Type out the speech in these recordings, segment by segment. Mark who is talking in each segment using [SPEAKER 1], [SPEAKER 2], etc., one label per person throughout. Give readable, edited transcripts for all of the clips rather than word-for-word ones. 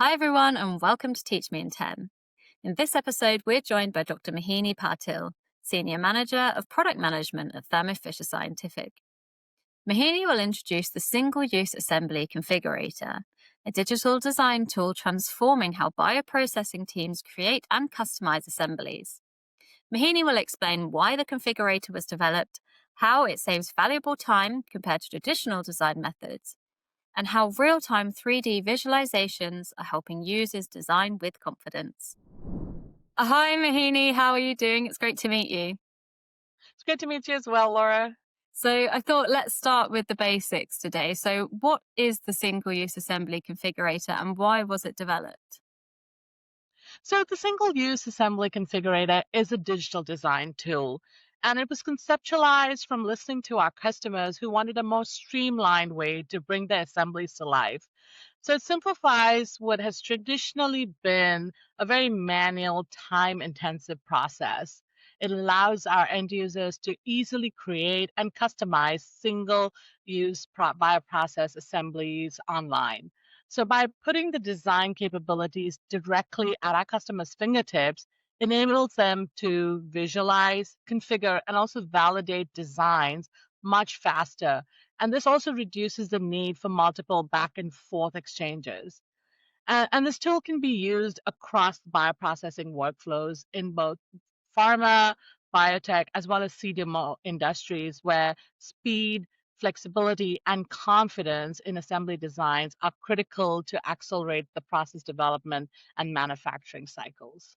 [SPEAKER 1] Hi, everyone, and welcome to Teach Me in 10. In this episode, we're joined by Dr. Mohini Patil, Senior Manager of Product Management at Thermo Fisher Scientific. Mohini will introduce the Single Use Assembly Configurator, a digital design tool transforming how bioprocessing teams create and customize assemblies. Mohini will explain why the configurator was developed, how it saves valuable time compared to traditional design methods, and how real-time 3D visualizations are helping users design with confidence. Hi, Mohini. How are you doing? It's great to meet you.
[SPEAKER 2] It's good to meet you as well, Laura.
[SPEAKER 1] So I thought let's start with the basics today. So what is the single-use assembly configurator and why was it developed?
[SPEAKER 2] So the single-use assembly configurator is a digital design tool, and it was conceptualized from listening to our customers who wanted a more streamlined way to bring their assemblies to life. So it simplifies what has traditionally been a very manual, time-intensive process. It allows our end users to easily create and customize single-use bioprocess assemblies online. So by putting the design capabilities directly at our customers' fingertips, enables them to visualize, configure, and also validate designs much faster. And this also reduces the need for multiple back and forth exchanges. And this tool can be used across bioprocessing workflows in both pharma, biotech, as well as CDMO industries, where speed, flexibility, and confidence in assembly designs are critical to accelerate the process development and manufacturing cycles.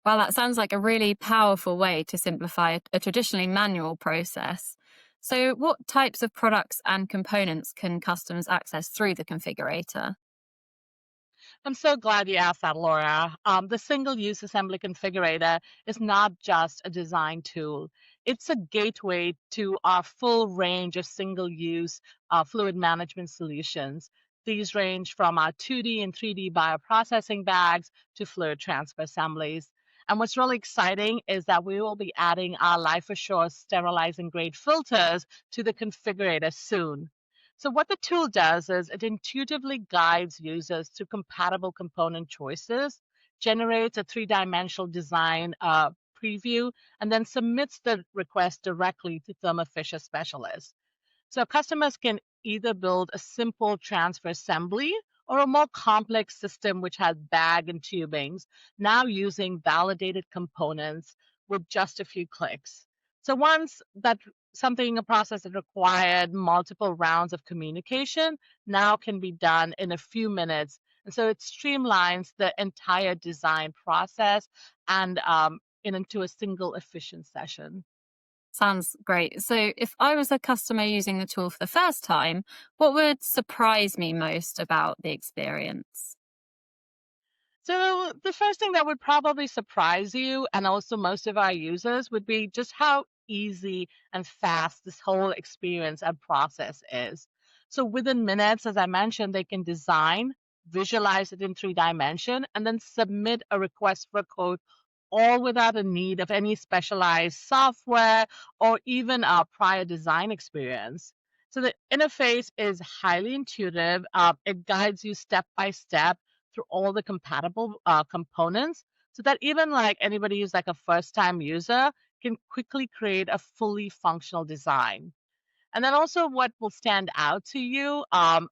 [SPEAKER 1] Well, that sounds like a really powerful way to simplify a traditionally manual process. So what types of products and components can customers access through the configurator?
[SPEAKER 2] I'm so glad you asked that, Laura. The single use assembly configurator is not just a design tool, it's a gateway to our full range of single use fluid management solutions. These range from our 2D and 3D bioprocessing bags to fluid transfer assemblies. And what's really exciting is that we will be adding our Life Assure sterilizing grade filters to the configurator soon. So what the tool does is it intuitively guides users to compatible component choices, generates a three-dimensional design preview, and then submits the request directly to Thermo Fisher specialists. So customers can either build a simple transfer assembly or a more complex system which has bag and tubings, now using validated components with just a few clicks. So once that something, a process that required multiple rounds of communication, now can be done in a few minutes. And so it streamlines the entire design process and into a single efficient session.
[SPEAKER 1] Sounds great. So, if I was a customer using the tool for the first time, what would surprise me most about the experience?
[SPEAKER 2] So the first thing that would probably surprise you and also most of our users would be just how easy and fast this whole experience and process is. So within minutes, as I mentioned, they can design, visualize it in 3 dimension, and then submit a request for code all without a need of any specialized software or even a prior design experience. So the interface is highly intuitive. It guides you step by step through all the compatible components so that even like anybody who's like a first time user can quickly create a fully functional design. And then also what will stand out to you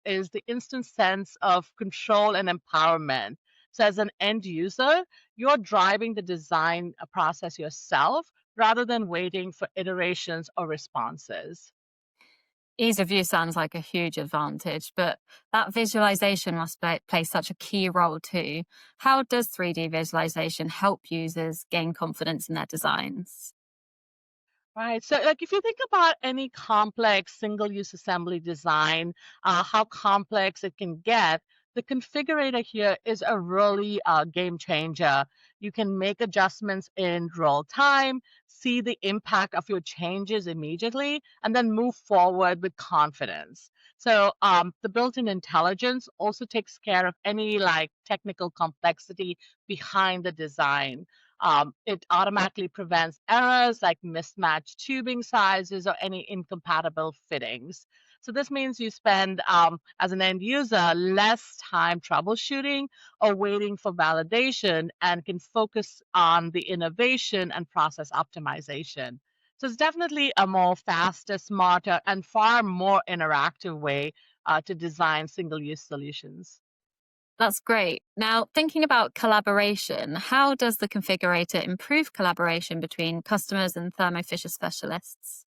[SPEAKER 2] is the instant sense of control and empowerment. So as an end user, you're driving the design process yourself rather than waiting for iterations or responses.
[SPEAKER 1] Ease of use sounds like a huge advantage, but that visualization must play such a key role too. How does 3D visualization help users gain confidence in their designs?
[SPEAKER 2] Right. So, like, if you think about any complex single-use assembly design, how complex it can get, the configurator here is a really game changer. You can make adjustments in real time, see the impact of your changes immediately, and then move forward with confidence. So, the built-in intelligence also takes care of any like technical complexity behind the design. It automatically prevents errors like mismatched tubing sizes or any incompatible fittings. So this means you spend, as an end user, less time troubleshooting or waiting for validation and can focus on the innovation and process optimization. So it's definitely a more faster, smarter, and far more interactive way to design single use solutions.
[SPEAKER 1] That's great. Now, thinking about collaboration, how does the configurator improve collaboration between customers and Thermo Fisher specialists?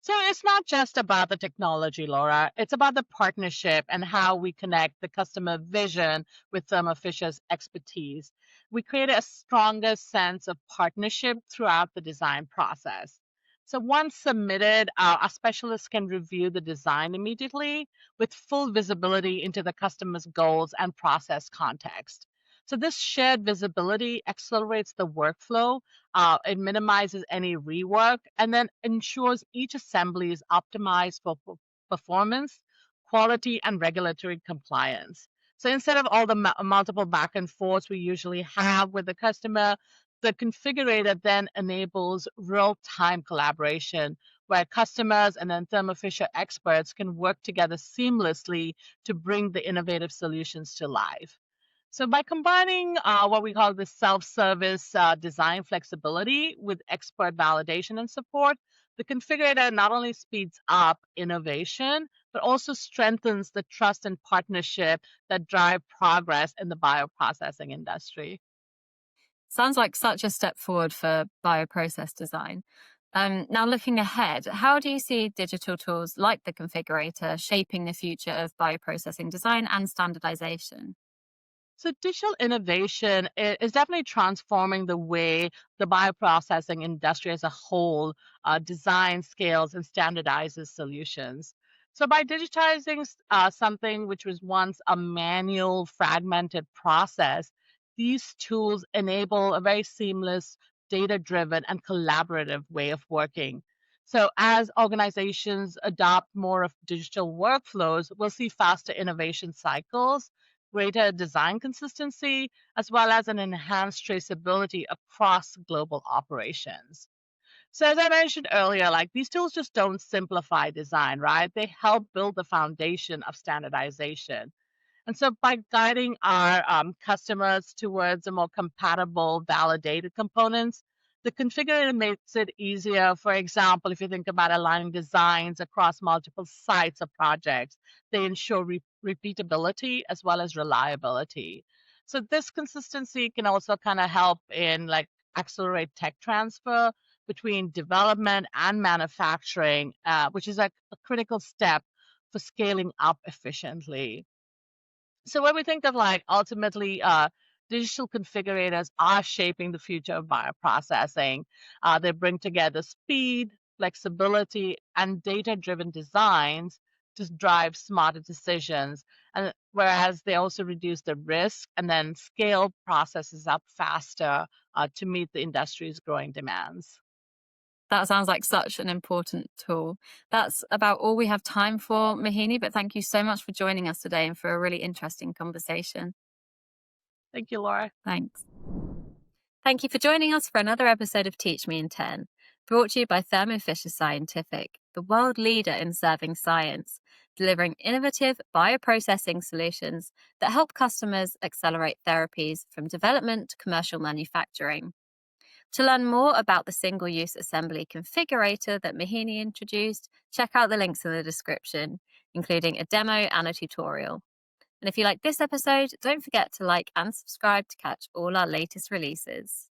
[SPEAKER 2] So it's not just about the technology, Laura. It's about the partnership and how we connect the customer vision with Thermo Fisher's expertise. We create a stronger sense of partnership throughout the design process. So once submitted, our specialists can review the design immediately with full visibility into the customer's goals and process context. So this shared visibility accelerates the workflow, it minimizes any rework and then ensures each assembly is optimized for performance, quality, and regulatory compliance. So instead of all the multiple back and forths we usually have with the customer, the configurator then enables real time collaboration where customers and then Thermo Fisher experts can work together seamlessly to bring the innovative solutions to life. So by combining what we call the self-service design flexibility with expert validation and support, the configurator not only speeds up innovation, but also strengthens the trust and partnership that drive progress in the bioprocessing industry.
[SPEAKER 1] Sounds like such a step forward for bioprocess design. Now, looking ahead, how do you see digital tools like the configurator shaping the future of bioprocessing design and standardization?
[SPEAKER 2] So digital innovation is definitely transforming the way the bioprocessing industry as a whole designs, scales, and standardizes solutions. So by digitizing something which was once a manual, fragmented process, these tools enable a very seamless, data-driven, and collaborative way of working. So as organizations adopt more of digital workflows, we'll see faster innovation cycles, greater design consistency, as well as an enhanced traceability across global operations. So, as I mentioned earlier, like these tools just don't simplify design, right? They help build the foundation of standardization. And so by guiding our customers towards a more compatible, validated components, the configurator makes it easier. For example, if you think about aligning designs across multiple sites or projects, they ensure repeatability as well as reliability. So this consistency can also kind of help in like accelerate tech transfer between development and manufacturing, which is like a critical step for scaling up efficiently. So when we think of like ultimately digital configurators are shaping the future of bioprocessing. They bring together speed, flexibility, and data-driven designs to drive smarter decisions. And whereas they also reduce the risk and then scale processes up faster to meet the industry's growing demands.
[SPEAKER 1] That sounds like such an important tool. That's about all we have time for, Mohini, but thank you so much for joining us today and for a really interesting conversation.
[SPEAKER 2] Thank you, Laura.
[SPEAKER 1] Thanks. Thank you for joining us for another episode of Teach Me in 10, brought to you by Thermo Fisher Scientific, the world leader in serving science, delivering innovative bioprocessing solutions that help customers accelerate therapies from development to commercial manufacturing. To learn more about the single use assembly configurator that Mohini introduced, check out the links in the description, including a demo and a tutorial. And if you like this episode, don't forget to like and subscribe to catch all our latest releases.